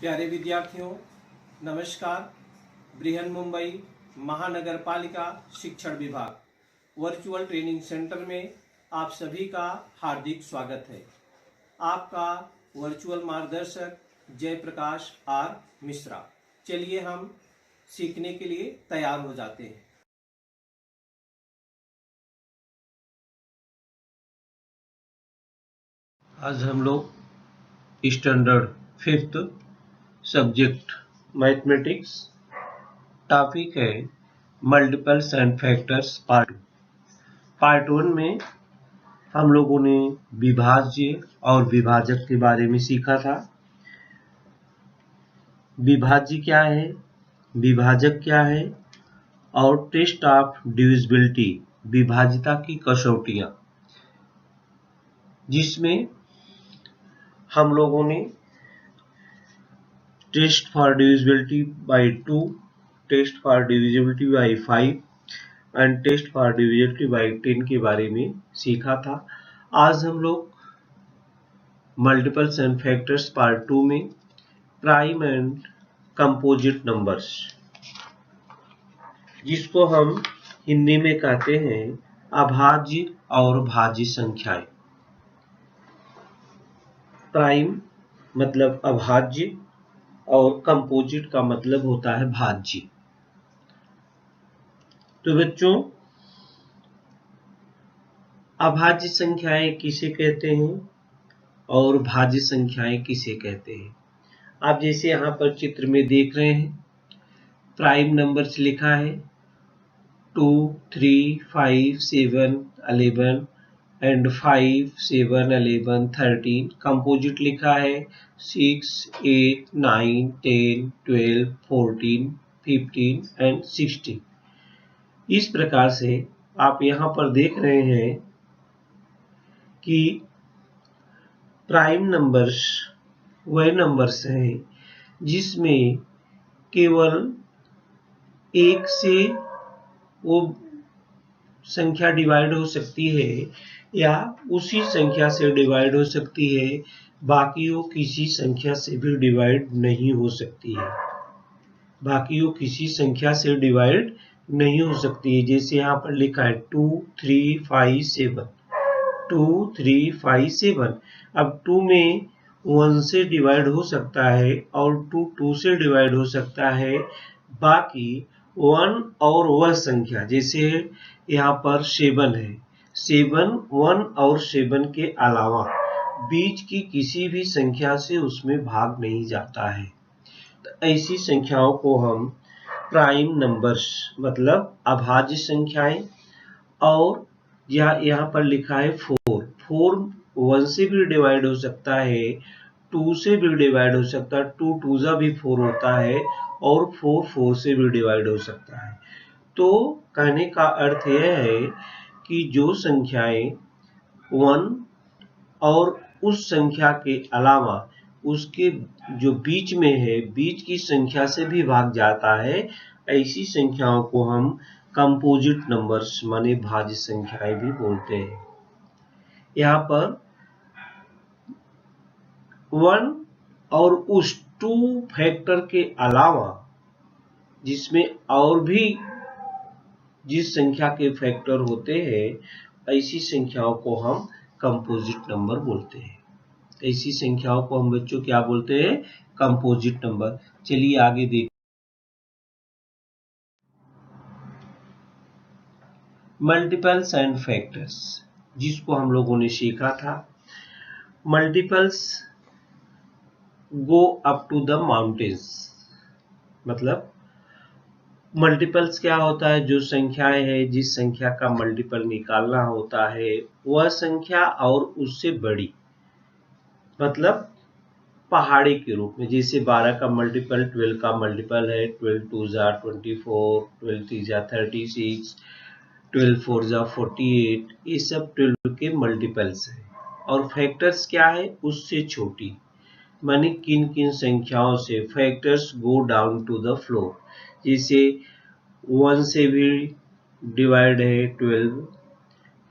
प्यारे विद्यार्थियों, नमस्कार। बृहन मुंबई महानगर पालिका शिक्षण विभाग वर्चुअल ट्रेनिंग सेंटर में आप सभी का हार्दिक स्वागत है। आपका वर्चुअल मार्गदर्शक जयप्रकाश आर मिश्रा। चलिए हम सीखने के लिए तैयार हो जाते हैं। आज हम लोग standard 5th subject mathematics, topic है मल्टीपल्स एंड फैक्टर्स पार्ट 1 में हम लोगों ने विभाज्य और विभाजक के बारे में सीखा था। विभाज्य क्या है, विभाजक क्या है और टेस्ट ऑफ डिविजिबिलिटी, विभाज्यता की कसौटियां, जिसमें हम लोगों ने test for divisibility by 2, test for divisibility by 5 and test for divisibility by 10 के बारे में सीखा था। आज हम लोग मल्टीपल्स एंड फैक्टर्स पार्ट 2 में प्राइम एंड कंपोजिट नंबर्स, जिसको हम हिंदी में कहते हैं अभाज्य और भाज्य संख्याएं। प्राइम मतलब अभाज्य और कंपोजिट का मतलब होता है भाज्य। तो बच्चों, अभाज्य संख्याएं किसे कहते हैं और भाज्य संख्याएं किसे कहते हैं? आप जैसे यहाँ पर चित्र में देख रहे हैं, प्राइम नंबर्स लिखा है 2, 3, 5, 7, 11 एंड 5, 7, 11, 13। कंपोजिट लिखा है 6, 8, 9, 10, 12, 14, 15 एंड 16। इस प्रकार से आप यहाँ पर देख रहे हैं कि प्राइम नंबर्स वह नंबर्स हैं जिसमें केवल एक से वो संख्या डिवाइड हो सकती है या उसी संख्या से डिवाइड हो सकती है, बाकी वो किसी संख्या से भी डिवाइड नहीं हो सकती है। बाकी वो किसी संख्या से डिवाइड नहीं हो सकती है। जैसे यहाँ पर लिखा है 2, 3, 5, 7, 2, 3, 5, 7। अब 2 में 1 से डिवाइड हो सकता है और 2 से डिवाइड हो सकता है। बाकी 1 और वह संख्या, जैसे यहाँ पर 7 है, 7 1 और 7 के अलावा बीच की किसी भी संख्या से उसमें भाग नहीं जाता है। तो ऐसी संख्याओं को हम प्राइम नंबर्स मतलब अभाज्य संख्याएं, और यहाँ पर लिखा है 4 1 से भी डिवाइड हो सकता है, 2 से भी डिवाइड हो सकता है, 2 2 जा भी 4 होता है और 4 4 से भी डिवाइड हो सकता है। तो कहने का अर्थ यह है कि जो संख्याएं 1 और उस संख्या के अलावा उसके जो बीच में है, बीच की संख्या से भी भाग जाता है, ऐसी संख्याओं को हम कंपोजिट नंबर्स माने भाज्य संख्याएं भी बोलते हैं। यहाँ पर 1 और उस 2 फैक्टर के अलावा जिसमें और भी जिस संख्या के फैक्टर होते हैं, ऐसी संख्याओं को हम कंपोजिट नंबर बोलते हैं। ऐसी संख्याओं को हम बच्चों क्या बोलते हैं? Composite number. चलिए आगे देखिए। मल्टीपल्स एंड फैक्टर्स, जिसको हम लोगों ने सीखा था। Multiples go up to the mountains, मतलब मल्टीपल्स क्या होता है? जो संख्याएं है, जिस संख्या का मल्टीपल निकालना होता है वह संख्या और उससे बड़ी, मतलब पहाड़ी के रूप में। जैसे 12 का मल्टीपल 12 का मल्टीपल है, 12 2 जा 24, 12 3 जा 36, 12 4 जा 48, ये सब 12 के मल्टीपल्स हैं। और फैक्टर्स क्या है? उससे छोटी, माने किन किन संख्याओं से factors go down to the floor. जैसे 1 से भी डिवाइड है 12,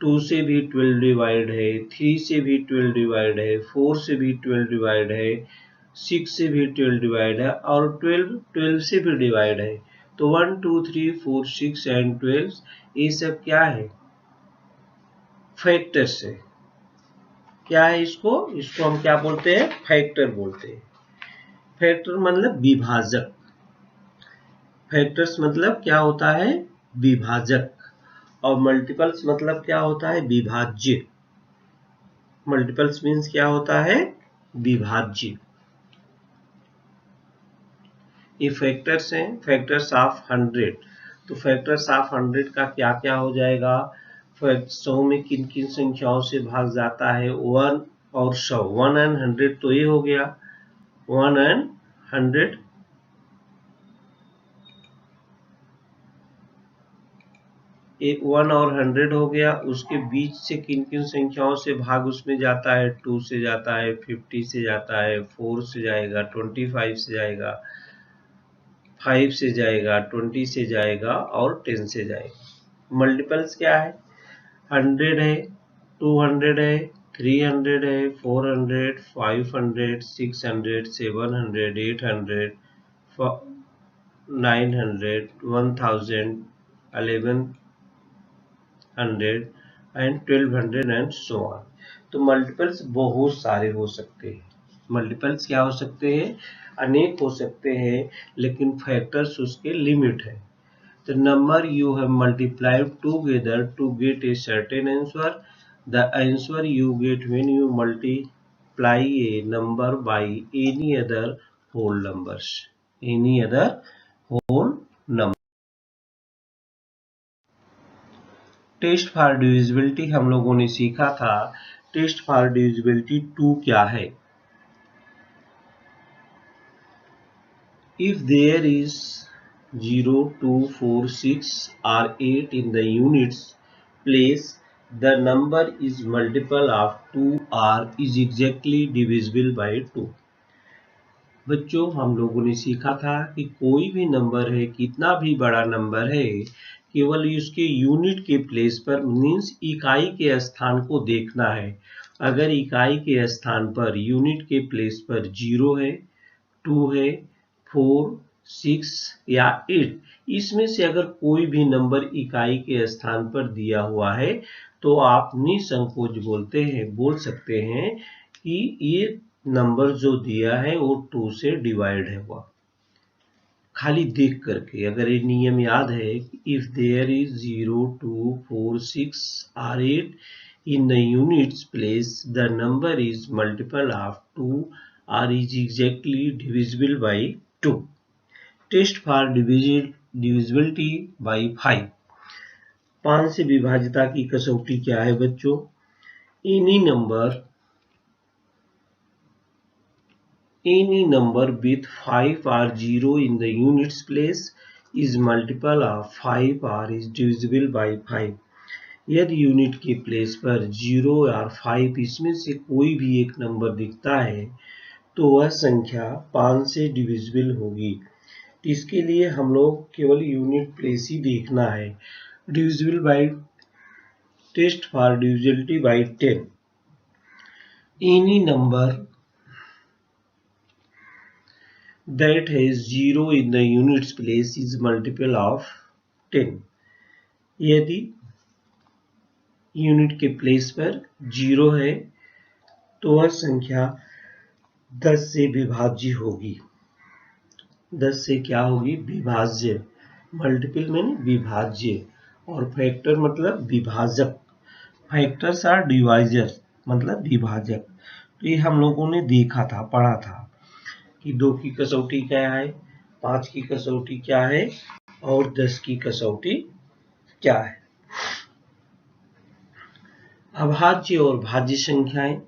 2 से भी 12 डिवाइड है, 3 से भी 12 डिवाइड है, 4 से भी 12 डिवाइड है, 6 से भी 12 डिवाइड है और 12 से भी डिवाइड है। तो 1 2 3 4 6 एंड 12 ये सब क्या है, फैक्टर से। क्या है इसको हम क्या बोलते हैं, फैक्टर बोलते हैं। फैक्टर मतलब विभाजक। फैक्टर्स मतलब क्या होता है, विभाजक। और मल्टीपल्स मतलब क्या होता है, विभाज्य। मल्टीपल्स मीन्स क्या होता है, विभाज्य। ये फैक्टर्स हैं, फैक्टर्स ऑफ 100। तो फैक्टर्स ऑफ 100 का क्या क्या हो जाएगा, 100 में किन किन संख्याओं से भाग जाता है, 1 और 100, 1 एंड 100 तो ये हो गया 1 एंड 100। 1 और 100 हो गया। उसके बीच से किन किन संख्याओं से भाग उसमें जाता है, 2 से जाता है, 50 से जाता है, 4 से जाएगा, 25 से जाएगा, 5 से जाएगा, 20 से जाएगा और 10 से जाएगा। मल्टीपल्स क्या है, 100 है, 200 है, 300 है, 400, 500, 600, 700, 800, 900, 1000, 1100 एंड 1200 एंड सो ऑन। तो मल्टीपल्स बहुत सारे हो सकते हैं। मल्टीपल्स क्या हो सकते हैं, अनेक हो सकते हैं, लेकिन फैक्टर्स उसके लिमिट है। The number you have multiplied together to get a certain answer. The answer you get when you multiply a number by any other whole numbers. Any other whole number. Test for डिविजिबिलिटी हम लोगों ने सीखा था। Test for divisibility 2 क्या है, if there is 0, 2, 4, 6 or 8 in the units place, the number is multiple of 2 or is exactly divisible by 2। बच्चों हम लोगों ने सीखा था कि कोई भी नंबर है, कितना भी बड़ा नंबर है, केवल उसके यूनिट के प्लेस पर मीन्स इकाई के स्थान को देखना है। अगर इकाई के स्थान पर यूनिट के प्लेस पर 0 है, 2 है, 4, 6 या 8, इसमें से अगर कोई भी नंबर इकाई के स्थान पर दिया हुआ है तो आप निसंकोच बोल सकते हैं कि ये नंबर जो दिया है वो 2 से डिवाइड है हुआ, खाली देख करके। अगर ये नियम याद है, इफ देयर इज 0, 2, 4, 6 और 8 in the units place, the number is multiple of 2 or is exactly divisible by 2। Test for divisibility by 5। 5 से विभाज्यता की कसौटी क्या है बच्चों, any number with 5 or 0 in the units place is multiple of 5 or is divisible by 5। यदि unit के place पर 0 और 5 इसमें से कोई भी एक नंबर दिखता है तो वह संख्या 5 से डिविजिबल होगी। इसके लिए हम लोग केवल यूनिट प्लेस ही देखना है। Divisible by test for divisibility by 10। Any number that has 0 in the units place is multiple of 10। यदि यूनिट के प्लेस पर 0 है तो वह संख्या 10 से विभाज्य होगी। 10 से क्या होगी, विभाज्य। मल्टीपल मीन विभाज्य और फैक्टर मतलब विभाजक। फैक्टर्स आर डिवाइजर मतलब विभाजक। तो ये हम लोगों ने देखा था, पढ़ा था कि 2 की कसौटी क्या है, 5 की कसौटी क्या है और 10 की कसौटी क्या है। अभाज्य और भाज्य संख्याएं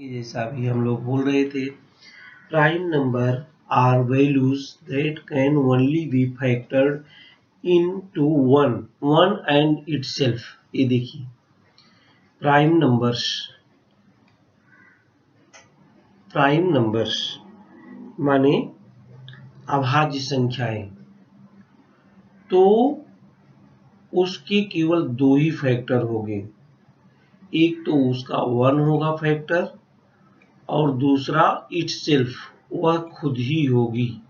जैसा भी हम लोग बोल रहे थे, prime number are values that can only be factored into one and itself. ये देखिए प्राइम नंबर्स माने अभाज्य संख्याएं, तो उसके केवल 2 ही फैक्टर होंगे। एक तो उसका 1 होगा फैक्टर और दूसरा इटसेल्फ, वह खुद ही होगी।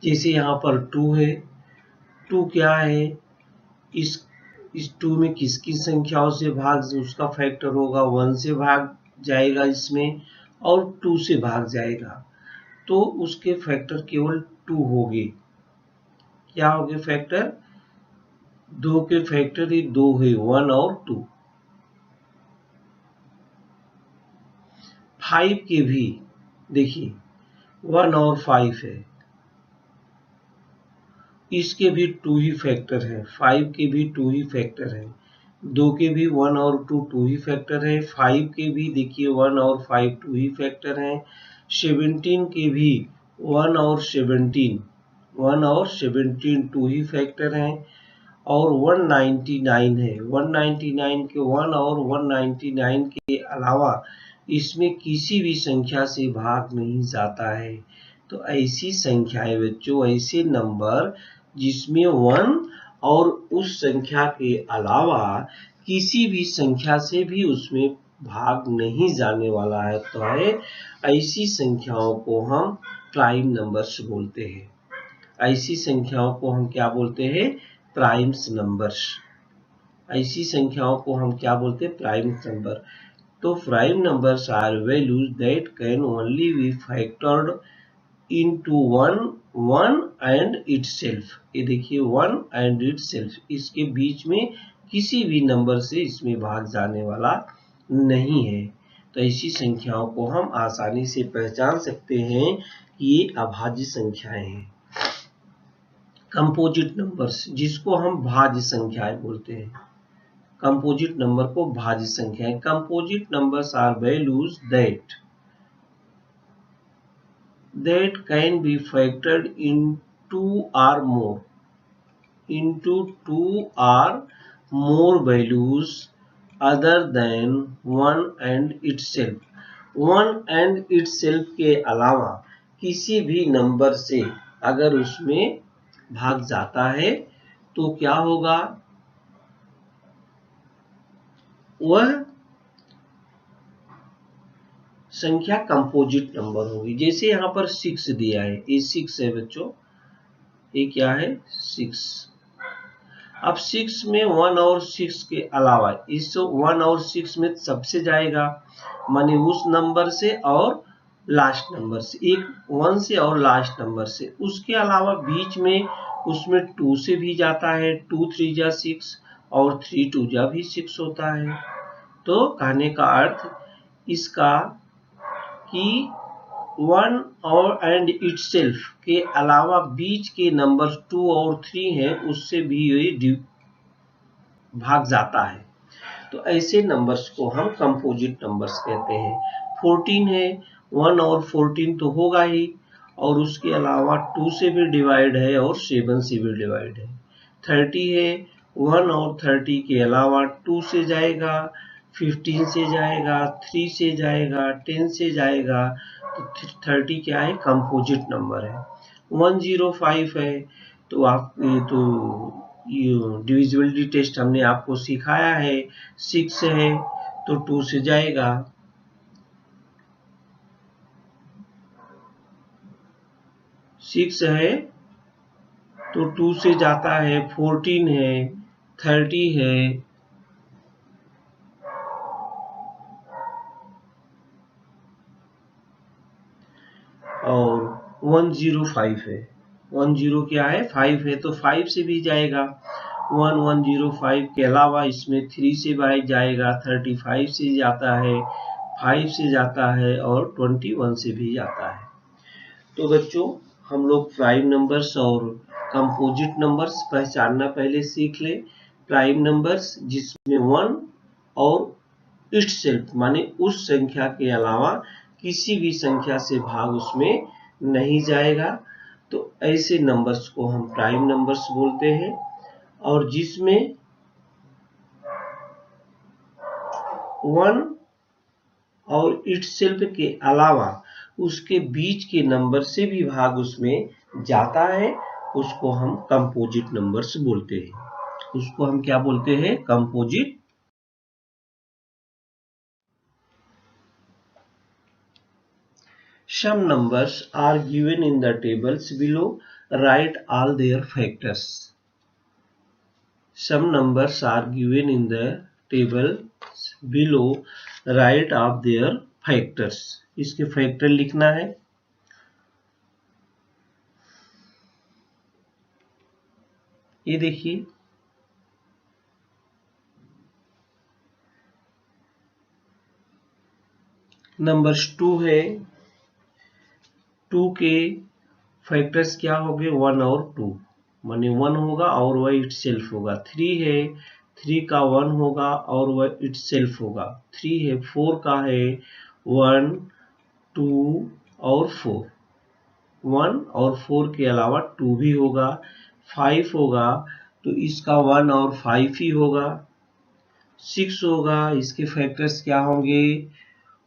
जैसे यहाँ पर 2 है, 2 क्या है, इस 2 में किसकी संख्याओं से भाग, उसका फैक्टर होगा 1 से भाग जाएगा इसमें और 2 से भाग जाएगा, तो उसके फैक्टर केवल 2 होंगे। क्या होंगे फैक्टर? 2 के फैक्टर ही 2 है, 1 और 2। 5 के भी देखिए 1 और 5 है, इसके भी 2 ही फैक्टर है। 5 के भी 2 ही फैक्टर है, 2 के भी 1 और 2 ही फैक्टर है। 5 के भी देखिए 1 और 5 2 ही फैक्टर है। 17 के भी 1 और 17 2 ही फैक्टर हैं। और 199 है, 199 के 1 और 199 के अलावा इसमें किसी भी संख्या से भाग नहीं जाता है। तो ऐसी संख्याएं बच्चों, ऐसे नंबर जिसमें 1 और उस संख्या के अलावा किसी भी संख्या से भी उसमें भाग नहीं जाने वाला है, तो है ऐसी संख्याओं को हम प्राइम नंबर्स बोलते हैं। ऐसी संख्याओं को हम क्या बोलते हैं? Primes numbers. ऐसी संख्याओं को हम क्या बोलते हैं? Prime number. तो prime numbers are values that can only be factored into 1 and itself. ये देखिए 1 एंड इटसेल्फ, इसके बीच में किसी भी नंबर से इसमें भाग जाने वाला नहीं है। तो ऐसी संख्याओं को हम आसानी से पहचान सकते हैं कि ये अभाज्य संख्याएं हैं। कंपोजिट नंबर्स, जिसको हम भाज्य संख्याएं बोलते हैं, कंपोजिट नंबर को भाज्य संख्याएं। Composite numbers are values that can be factored into two or more values other than 1 and itself। 1 and itself के अलावा किसी भी नंबर से अगर उसमें भाग जाता है तो क्या होगा? वह संख्या कंपोजिट नंबर होगी। जैसे यहाँ पर 6 दिया है, ये 6 है बच्चों, ये क्या है? 6। अब 6 में 1 और 6 के अलावा इस 1 और 6 में सबसे जाएगा, माने उस नंबर से और लास्ट नंबर से, एक 1 से और लास्ट नंबर से। उसके अलावा बीच में उसमें 2 से भी जाता है, 2 3 जा 6 और 3 2 जा भी 6 होता है। तो कहने का अर्थ इसका कि 1 और एंड इटसेल्फ के अलावा बीच के नंबर 2 और 3 हैं, उससे भी ये भाग जाता है। तो ऐसे नंबर्स को हम कंपोजिट नंबर्स कहते हैं। 14 है, 1 और 14 तो होगा ही, और उसके अलावा 2 से भी डिवाइड है और 7 से भी डिवाइड है। 30 है, 1 और 30 के अलावा 2 से जाएगा, 15 से जाएगा, 3 से जाएगा, 10 से जाएगा। तो 30 क्या है? कंपोजिट नंबर है। 105 है, तो आप ये तो डिविजिबिलिटी टेस्ट हमने आपको सिखाया है। 6 है तो 2 से जाएगा, 6 है तो 2 से जाता है। 14 है, 30 है, और 105 है। 10 क्या है? 5 है, तो 5 से भी जाएगा। 105 के अलावा इसमें 3 से भी जाएगा, 35 से जाता है, 5 से जाता है और 21 से भी जाता है। तो बच्चों हम लोग प्राइम नंबर्स और कंपोजिट नंबर्स पहचानना पहले सीख ले। प्राइम नंबर्स जिसमें 1 और इटसेल्फ माने उस संख्या के अलावा किसी भी संख्या से भाग उसमें नहीं जाएगा, तो ऐसे नंबर्स को हम प्राइम नंबर्स बोलते हैं। और जिसमें 1 और इटसेल्फ के अलावा उसके बीच के नंबर से भी भाग उसमें जाता है, उसको हम कंपोजिट नंबर्स बोलते हैं। उसको हम क्या बोलते हैं? Composite. Some numbers are given in the tables below. Write all their factors. Some numbers are given in the table below. Write of their factors. इसके फैक्टर लिखना है। ये देखिए नंबर 2 है। 2 के फैक्टर्स क्या होंगे? 1 और 2, माने 1 होगा और वह इट सेल्फ होगा। 3 है, 3 का 1 होगा और वह इट सेल्फ होगा। 3 है, 4 का है 1, 2 और 4। 1 और 4 के अलावा 2 भी होगा। 5 होगा तो इसका 1 और 5 ही होगा। 6 होगा, इसके फैक्टर्स क्या होंगे?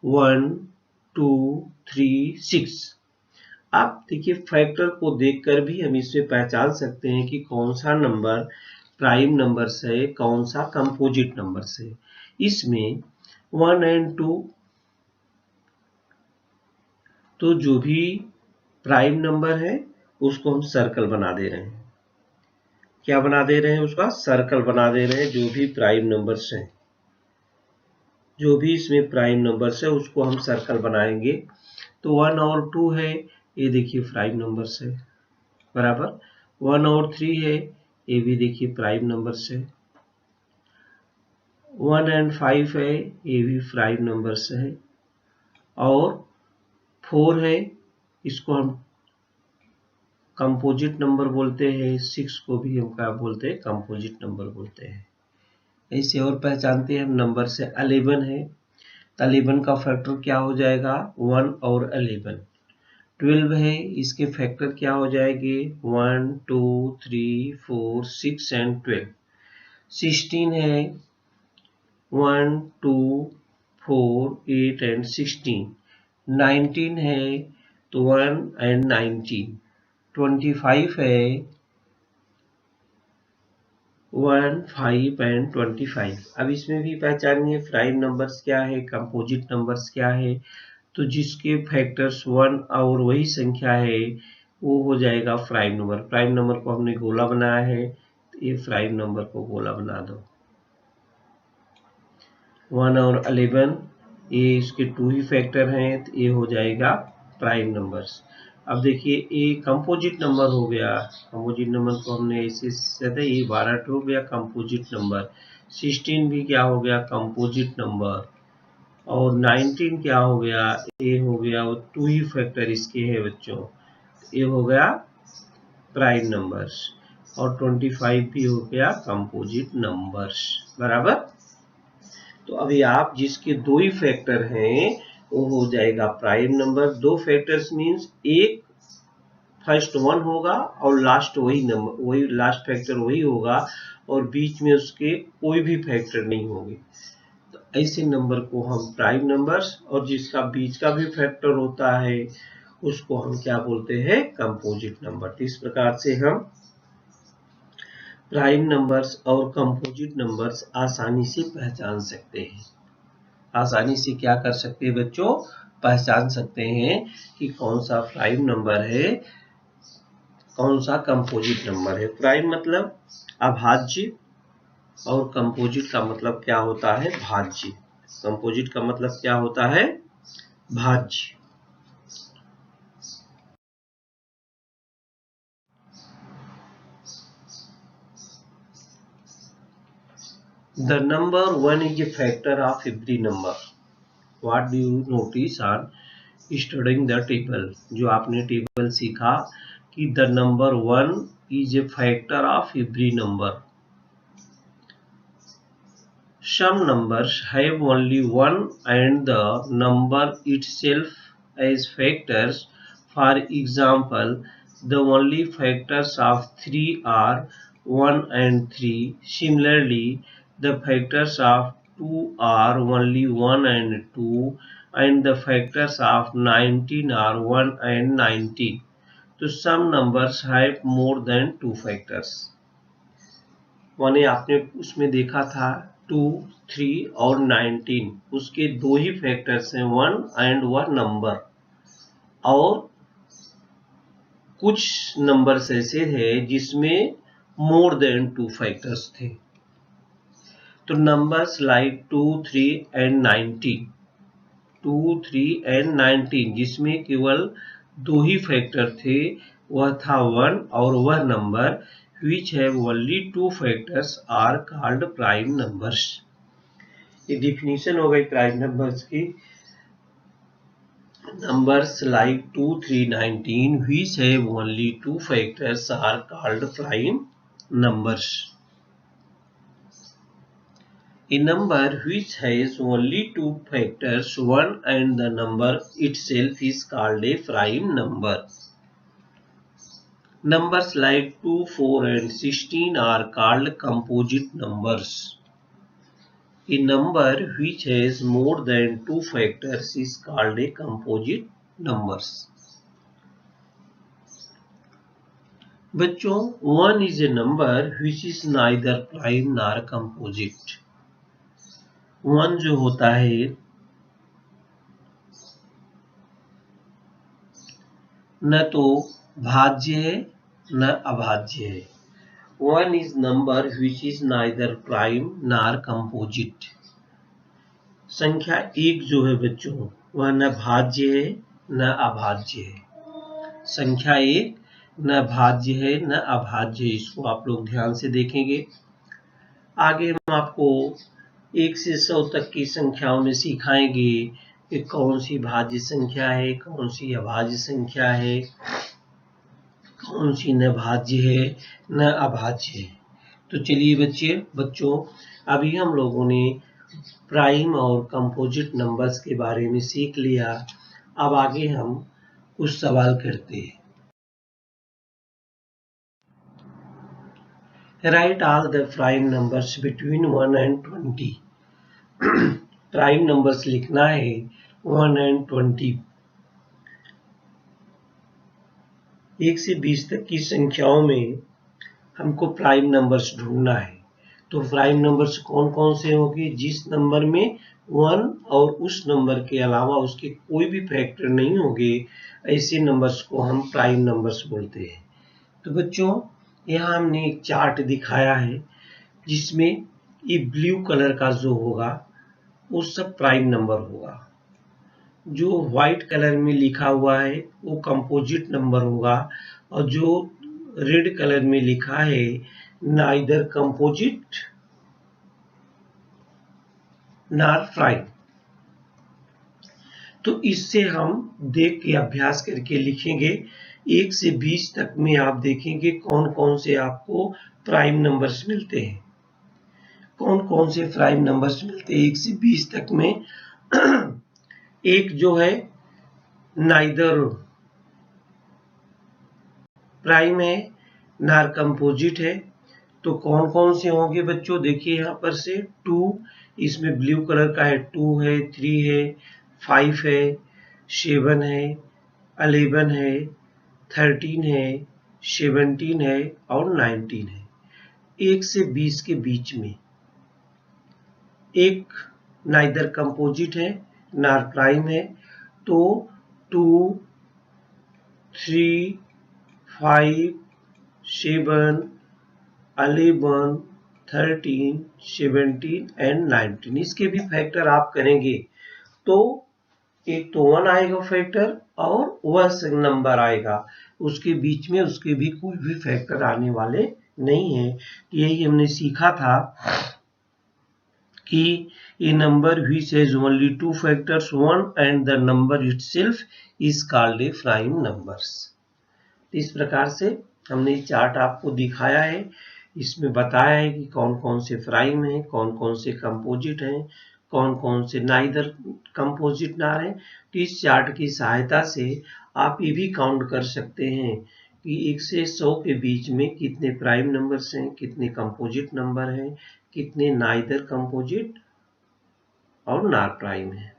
1, 2, 3, 6। आप देखिए फैक्टर को देखकर भी हम इससे पहचान सकते हैं कि कौन सा नंबर प्राइम नंबर से, कौन सा कंपोजिट नंबर से। इसमें 1 और 2 तो जो भी प्राइम नंबर है उसको हम सर्कल बना दे रहे हैं। क्या बना दे रहे हैं? उसका सर्कल बना दे रहे हैं। जो भी प्राइम नंबर्स हैं, जो भी इसमें प्राइम नंबर्स है उसको हम सर्कल बनाएंगे। तो 1 और 2 है, ये देखिए प्राइम नंबर्स है, बराबर। 1 और 3 है, ये भी देखिए प्राइम नंबर्स है। 1 और 5 है, ये भी प्राइम नंबर्स है। और 4 है, इसको हम कंपोजिट नंबर बोलते हैं। 6 को भी हम क्या बोलते हैं? कंपोजिट नंबर बोलते हैं। ऐसे और पहचानते हैं हम नंबर से। 11 है, 11 का फैक्टर क्या हो जाएगा? 1 और 11। 12 है, इसके फैक्टर क्या हो जाएंगे? 1, 2, 3, 4, 6 एंड 12। 16 है, 1, 2, 4, 8 एंड 16। 19 है तो 1 एंड 19। 25 है 1, 5 एंड 25। अब इसमें भी पहचानिए प्राइम नंबर्स क्या है, कंपोजिट नंबर्स क्या है। तो जिसके फैक्टर्स 1 और वही संख्या है वो हो जाएगा प्राइम नंबर। प्राइम नंबर को हमने गोला बनाया है, तो ये प्राइम नंबर को गोला बना दो। 1 और 11 ये इसके 2 ही फैक्टर हैं, तो ये हो जाएगा प्राइम नंबर्स। अब देखिए ये कंपोजिट नंबर हो गया। कंपोजिट नंबर को हमने ऐसे से ये 12 हो गया कंपोजिट नंबर। 16 भी क्या हो गया? Composite number. और 19 क्या हो गया? ये हो गया, वो 2 ही फैक्टर इसके हैं बच्चों, ये हो गया प्राइम नंबर्स। और 25 भी हो गया कंपोजिट नंबर्स, बराबर। तो अभी आप जिसके 2 ही फैक्टर हैं वो हो जाएगा प्राइम नंबर। 2 फैक्टर्स मीन्स एक फर्स्ट 1 होगा और लास्ट वही नंबर, वही लास्ट फैक्टर वही होगा और बीच में उसके कोई भी फैक्टर नहीं होंगे। तो ऐसे नंबर को हम प्राइम नंबर्स, और जिसका बीच का भी फैक्टर होता है उसको हम क्या बोलते हैं? Composite number. तो इस प्रकार से हम प्राइम नंबर्स और कंपोजिट नंबर्स आसानी से पहचान सकते हैं। आसानी से क्या कर सकते हैं बच्चों? पहचान सकते हैं कि कौन सा प्राइम नंबर है, कौन सा कंपोजिट नंबर है। प्राइम मतलब अभाज्य और कंपोजिट का मतलब क्या होता है? भाज्य। कंपोजिट का मतलब क्या होता है? भाज्य। The number 1 is a factor of every number. What do you notice on studying the table? जो आपने टेबल सीखा कि the number 1 is a factor of every number. Some numbers have only 1 and the number itself as factors. For example, the only factors of 3 are 1 and 3. Similarly, the factors of 2 are only 1 and 2, and the factors of 19 are 1 and 19. So some numbers have more than 2 factors. माने आपने उसमें देखा था 2, 3 और 19, उसके 2 ही factors हैं, 1 and 1 number. और कुछ नंबर्स ऐसे थे जिसमें मोर देन 2 फैक्टर्स थे। तो नंबर्स लाइक 2, 3 एंड 19, 2, 3 एंड 19 जिसमें केवल 2 ही फैक्टर थे, वह था 1, और वह number which have only 2 factors are called prime numbers। ये डिफिनीशन हो गई प्राइम नंबर्स की। Numbers like 2, 3, 19 which have only 2 factors are called prime numbers। A number which has only 2 factors, 1 and the number itself is called a prime number। Numbers like 2, 4 and 16 are called composite numbers। A number which has more than 2 factors is called a composite numbers। बच्चों, 1 is a number which is neither prime nor composite। 1 जो होता है न तो भाज्य है न अभाज्य है। 1 is number which is neither prime nor composite। संख्या 1 जो है बच्चों, वह न भाज्य है न अभाज्य है। संख्या 1 न भाज्य है न अभाज्य है, इसको आप लोग ध्यान से देखेंगे। आगे हम आपको 1 से 100 तक की संख्याओं में सिखाएंगे कि कौन सी भाज्य संख्या है, कौन सी अभाज्य संख्या है, कौन सी न भाज्य है न अभाज्य है। तो चलिए बच्चों अभी हम लोगों ने प्राइम और कंपोजिट नंबर्स के बारे में सीख लिया। अब आगे हम कुछ सवाल करते हैं। Right all the prime numbers between 1 and 20। Prime numbers लिखना है 1 and 20। 1 से 20 तक की संख्याओं में हमको प्राइम नंबर्स ढूंढना है। तो प्राइम नंबर्स कौन कौन से होंगे? जिस नंबर में 1 और उस नंबर के अलावा उसके कोई भी फैक्टर नहीं होंगे, ऐसे नंबर्स को हम प्राइम नंबर्स बोलते हैं। तो बच्चों यहाँ हमने एक चार्ट दिखाया है जिसमें ये ब्लू कलर का जो होगा वो सब प्राइम नंबर होगा। जो व्हाइट कलर में लिखा हुआ है वो कंपोजिट नंबर होगा, और जो रेड कलर में लिखा है नाइदर कंपोजिट नॉर प्राइम। तो इससे हम देख के अभ्यास करके लिखेंगे। 1 से 20 तक में आप देखेंगे कौन कौन से आपको प्राइम नंबर्स milte हैं। कौन कौन से प्राइम नंबर्स मिलते हैं 1 से 20 तक में? एक जो है नाइदर प्राइम है नार कंपोजिट है। तो कौन कौन से होंगे बच्चों? देखिए यहाँ पर से 2, इसमें ब्लू कलर का है, 2 है, 3 है, 5 है, 7 है, 11 है, 13 है, 17 है और 19 है। 1 से 20 के बीच में एक नाइदर कंपोजिट है नार प्राइम है। तो 2, 3, 5, 7, 11, 13, 17 एंड 19 इसके भी फैक्टर आप करेंगे तो एक तो 1 आएगा फैक्टर और वह नंबर आएगा, उसके बीच में उसके भी कोई भी फैक्टर आने वाले नहीं है। यही हमने सीखा था कि a number which has only 2 factors, 1 and the number itself is called a prime numbers। इस प्रकार से हमने चार्ट आपको दिखाया है, इसमें बताया है कि कौन कौन से प्राइम हैं, कौन कौन से कंपोजिट हैं, कौन कौन से नाइदर कंपोजिट ना हैं। तो इस चार्ट की सहायता से आप ये भी काउंट कर सकते हैं कि 1 से 100 के बीच में कितने प्राइम नंबर्स हैं, कितने कंपोजिट नंबर हैं, कितने नाइदर कंपोजिट और नॉर प्राइम है।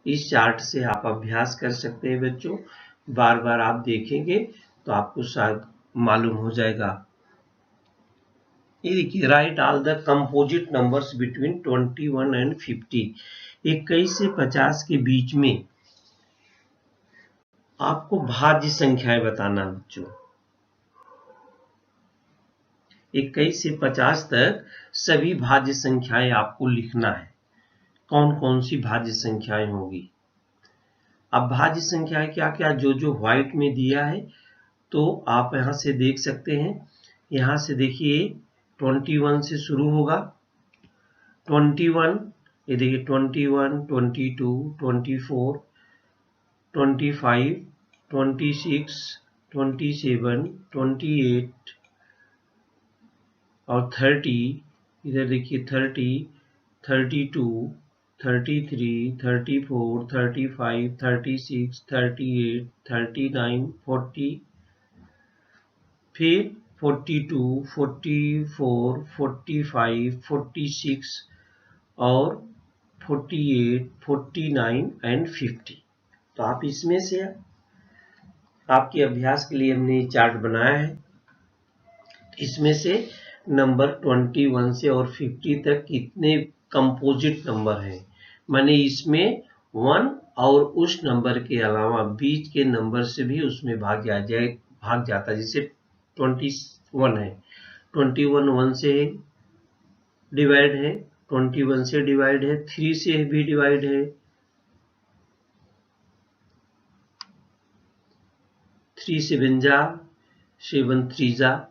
इस चार्ट से आप अभ्यास कर सकते हैं बच्चों। बार बार आप देखेंगे तो आपको शायद मालूम हो जाएगा। ये देखिए, right all the composite numbers between 21 and 50। 21 से 50 के बीच में आपको भाज्य संख्याएं बताना बच्चों। 21 से 50 तक सभी भाज्य संख्याएं आपको लिखना है। कौन कौन सी भाज्य संख्याएं होगी। अब भाज्य संख्याएं क्या क्या जो व्हाइट में दिया है तो आप यहां से देख सकते हैं। यहां से देखिए 21 से शुरू होगा। 21 ये देखिए 21, 22, 24, 25, 26, 27, 28 और 30। इधर देखिए 30, 32, 33, 34, 35, 36, 38, 39, 40, फिर 42, 44, 45, 46 और 48, 49 एंड 50। तो आप इसमें से आपके अभ्यास के लिए हमने चार्ट बनाया है। इसमें से नंबर 21 से और 50 तक कितने कंपोजिट नंबर हैं, माने इसमें 1 और उस नंबर के अलावा बीच के नंबर से भी उसमें भाग जाता है। जैसे 21 है, 21 1 से डिवाइड है, 21 से डिवाइड है, 3 से भी डिवाइड है, 3 7 जा, 7 3 जा।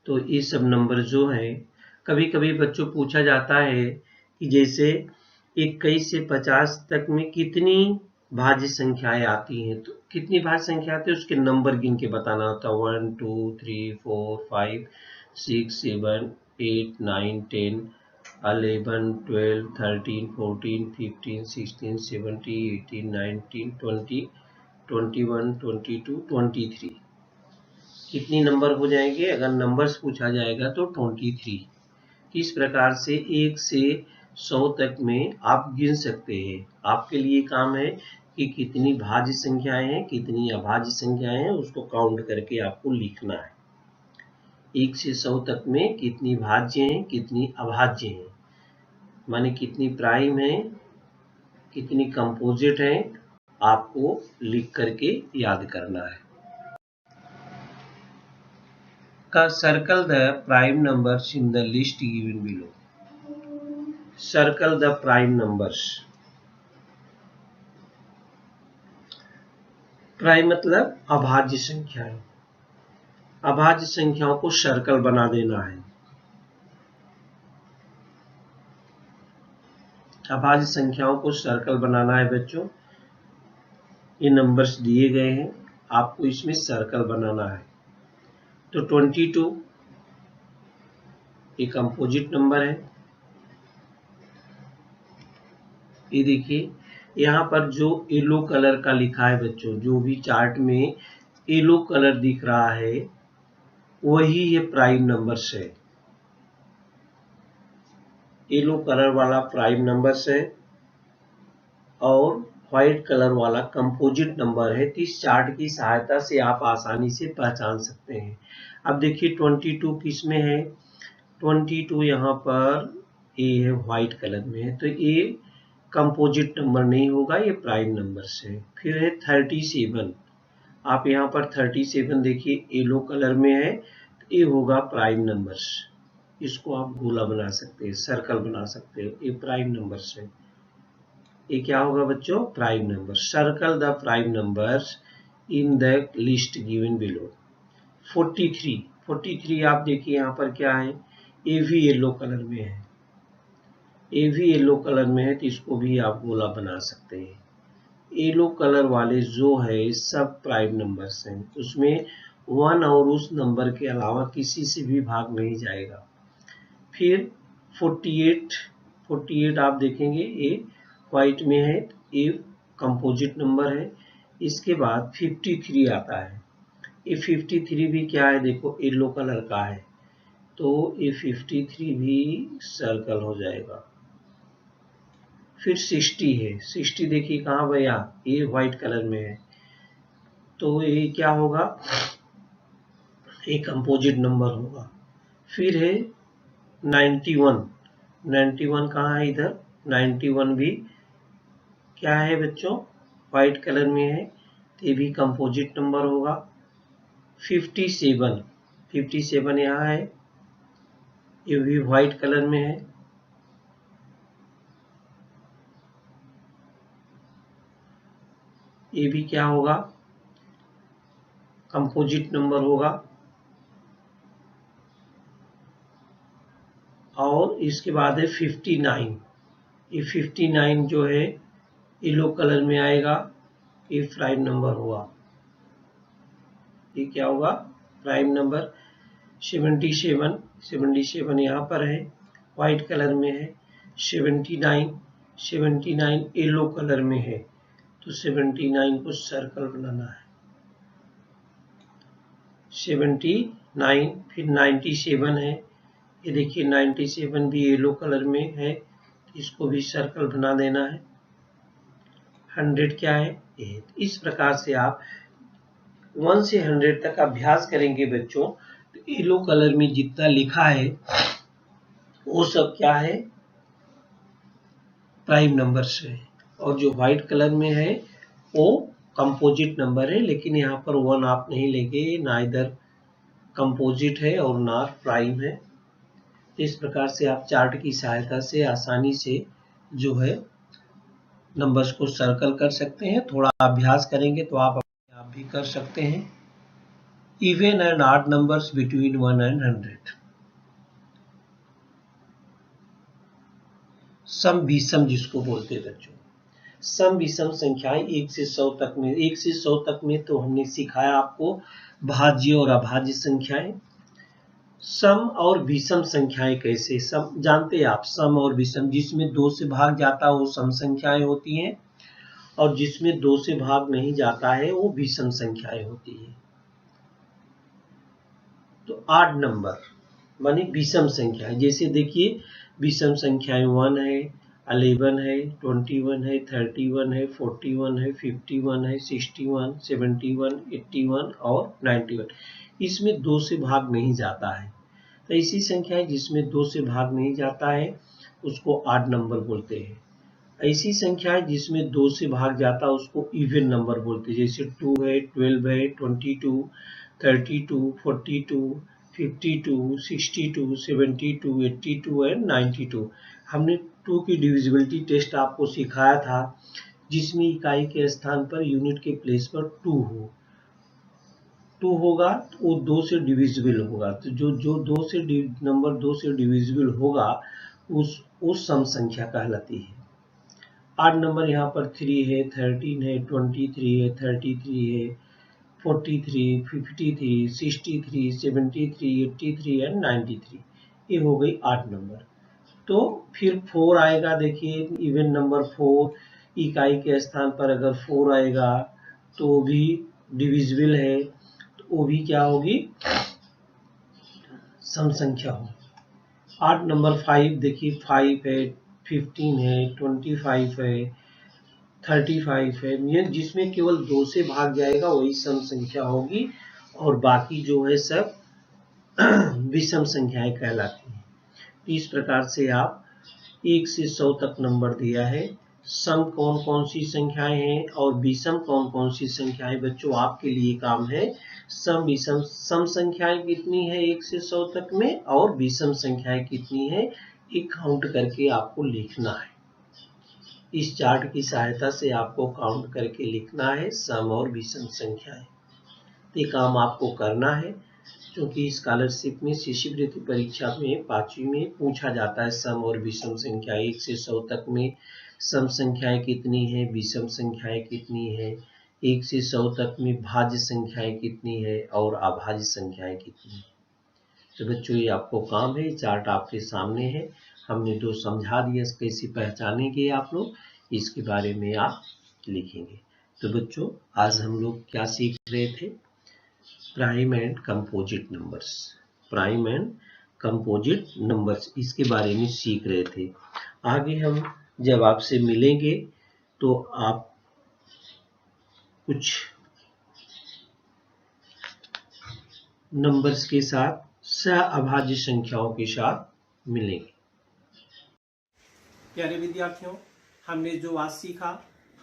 तो ये सब नंबर जो है कभी कभी बच्चों पूछा जाता है कि जैसे 21 से 50 तक में कितनी भाज्य संख्याएं आती हैं, तो कितनी भाज्य संख्या आती है उसके नंबर गिन के बताना होता है। 1 2 3 4 5 6 7 8 9 10 11 12 13 14 15 16 17 18 19 20 21 22 23। कितनी नंबर हो जाएंगे, अगर नंबर्स पूछा जाएगा तो 23। इस प्रकार से 1 से 100 तक में आप गिन सकते हैं। आपके लिए काम है कि कितनी भाज्य संख्याएं हैं, कितनी अभाज्य संख्याएं हैं, उसको काउंट करके आपको लिखना है। 1 से 100 तक में कितनी भाज्य हैं, कितनी अभाज्य हैं, माने कितनी प्राइम है, कितनी कंपोजिट हैं, आपको लिख करके याद करना है। Circle the prime numbers in the list given below. Circle the prime numbers. Prime मतलब अभाज्य संख्याएं। अभाज्य संख्याओं को सर्कल बना देना है। अभाज्य संख्याओं को सर्कल बनाना है बच्चों। ये नंबर्स दिए गए हैं, आपको इसमें सर्कल बनाना है। तो 22 एक कंपोजिट नंबर है। ये देखिए यहाँ पर जो येलो कलर का लिखा है बच्चों, जो भी चार्ट में येलो कलर दिख रहा है वही ये प्राइम नंबर्स है। येलो कलर वाला प्राइम नंबर्स है और व्हाइट कलर वाला कंपोजिट नंबर है। तो इस चार्ट की सहायता से आप आसानी से पहचान सकते हैं। अब देखिए 22 किस में है, 22 यहाँ पर ए है, व्हाइट कलर में है, तो ये कंपोजिट नंबर नहीं होगा, ये प्राइम नंबर है। फिर है 37, आप यहाँ पर 37 देखिए येलो कलर में है, ये होगा प्राइम नंबर्स। इसको आप गोला बना सकते हैं, सर्कल बना सकते हैं, ये प्राइम नंबर्स है। ये क्या होगा बच्चों, prime number. Circle the prime numbers in the list given below. 43 आप देखिए यहाँ पर क्या है, ये भी येलो कलर में है, ये भी येलो कलर में है, तो इसको भी आप गोला बना सकते हैं। येलो कलर वाले जो है सब प्राइम नंबर्स हैं, उसमें 1 और उस नंबर के अलावा किसी से भी भाग नहीं जाएगा। फिर 48 आप देखेंगे ये व्हाइट में है, ये कंपोजिट नंबर है। इसके बाद 53 आता है, ये 53 भी क्या है, देखो येलो कलर का है, तो ये 53 भी सर्कल हो जाएगा। फिर 60 है, 60 देखिए कहाँ भैया, ये व्हाइट कलर में है, तो ये क्या होगा, एक कंपोजिट नंबर होगा। फिर है 91 कहाँ है, इधर 91 भी क्या है बच्चों, व्हाइट कलर में है तो ये भी कंपोजिट नंबर होगा। 57 यहाँ है, ये भी व्हाइट कलर में है। ये भी क्या होगा, कंपोजिट नंबर होगा। और इसके बाद है 59, ये 59 जो है येलो कलर में आएगा, ये प्राइम नंबर होगा। ये क्या होगा, प्राइम नंबर। 77 यहाँ पर है, व्हाइट कलर में है। 79 येलो कलर में है, तो 79 को सर्कल बनाना है। 79, फिर 97 है, ये देखिए 97 भी येलो कलर में है, इसको भी सर्कल बना देना है। 100 क्या है, 8। इस प्रकार से आप 1 से 100 तक अभ्यास करेंगे बच्चों, तो येलो कलर में जितना लिखा है वो सब क्या है, प्राइम नंबर से है, और जो व्हाइट कलर में है वो कंपोजिट नंबर है। लेकिन यहाँ पर 1 आप नहीं लेंगे, ना इधर कंपोजिट है और ना प्राइम है। इस प्रकार से आप चार्ट की सहायता से आसानी से जो है नंबर्स को सर्कल कर सकते हैं। थोड़ा अभ्यास करेंगे तो आप अपने आप भी कर सकते हैं। Even and odd numbers between 1 and 100। सम विषम जिसको बोलते हैं बच्चों, सम विषम संख्याएं 1 से 100 तक में। 1 से 100 तक में तो हमने सिखाया आपको भाज्य और अभाज्य संख्याएं। सम और विषम संख्याएं कैसे, सम जानते हैं आप, सम और विषम, जिसमें 2 से भाग जाता है वो सम संख्याएं होती हैं, और जिसमें 2 से भाग नहीं जाता है वो विषम संख्याएं होती है। तो ऑड नंबर माने विषम संख्याएं, जैसे देखिए विषम संख्याएं 1 है, 11 है, 21 है, 31 है, 41 है, 51 है, 61, 71, 81 और 91। इसमें 2 से भाग नहीं जाता है। तो ऐसी संख्याएं जिसमें 2 से भाग नहीं जाता है उसको ऑड नंबर बोलते हैं। ऐसी संख्याएं जिसमें 2 से भाग जाता है उसको इवन नंबर बोलते हैं, जैसे 2 है, 12 है, 22, 32, 42, 52, 62, 72, 82 एंड 92। हमने 2 की डिविजिबिलिटी टेस्ट आपको सिखाया था, जिसमें इकाई के स्थान पर यूनिट के प्लेस पर 2 होगा तो वो 2 से डिविजिबल होगा। तो जो 2 से नंबर 2 से डिविजिबल होगा उस सम संख्या कहलाती है। ऑड नंबर यहाँ पर 3 है, 13 है, 23 है, 33 है, 43, 53, 63, 73, 83 एंड 93। ये हो गई 8 नंबर। तो फिर 4 आएगा, देखिए इवन नंबर 4, इकाई के स्थान पर अगर 4 आएगा तो भी डिविजिबल है, तो वो भी क्या होगी, सम संख्या होगी। 8 नंबर 5, देखिए 5 है, 15 है, 25 है, 35 है, ये जिसमें केवल 2 से भाग जाएगा वही सम संख्या होगी, और बाकी जो है सब विषम संख्याएं कहलाती हैं। इस प्रकार से आप 1 से 100 तक नंबर दिया है। सम कौन कौन सी संख्याएं हैं और विषम कौन कौन सी संख्याएं, बच्चों आपके लिए काम है। सम विषम, सम संख्याएं कितनी है 1 से 100 तक में, और विषम संख्याएं कितनी है, ये काउंट करके आपको लिखना है। इस चार्ट की सहायता से आपको काउंट करके लिखना है सम और विषम संख्याएं। ये काम आपको करना है, क्योंकि स्कॉलरशिप में शिष्यवृत्ति परीक्षा में 5वीं में पूछा जाता है सम और विषम संख्या। 1 से 100 तक में सम संख्याएं कितनी है, विषम संख्याएं कितनी है, 1 से 100 तक में भाज्य संख्याएं कितनी है और अभाज्य संख्याएं कितनी है। तो बच्चों ये आपको काम है, चार्ट आपके सामने है, हमने 2 समझा दिया, कैसे पहचानेंगे आप लोग, इसके बारे में आप लिखेंगे। तो बच्चों आज हम लोग क्या सीख रहे थे, prime and composite numbers, prime and composite numbers, इसके बारे में सीख रहे थे। आगे हम जब आपसे मिलेंगे तो आप कुछ नंबर्स के साथ सहअभाज्य संख्याओं के साथ मिलेंगे। प्यारे विद्यार्थियों, हमने जो आज सीखा,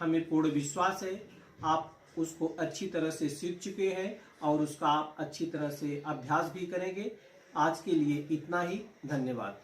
हमें पूर्ण विश्वास है आप उसको अच्छी तरह से सीख चुके हैं और उसका आप अच्छी तरह से अभ्यास भी करेंगे। आज के लिए इतना ही, धन्यवाद।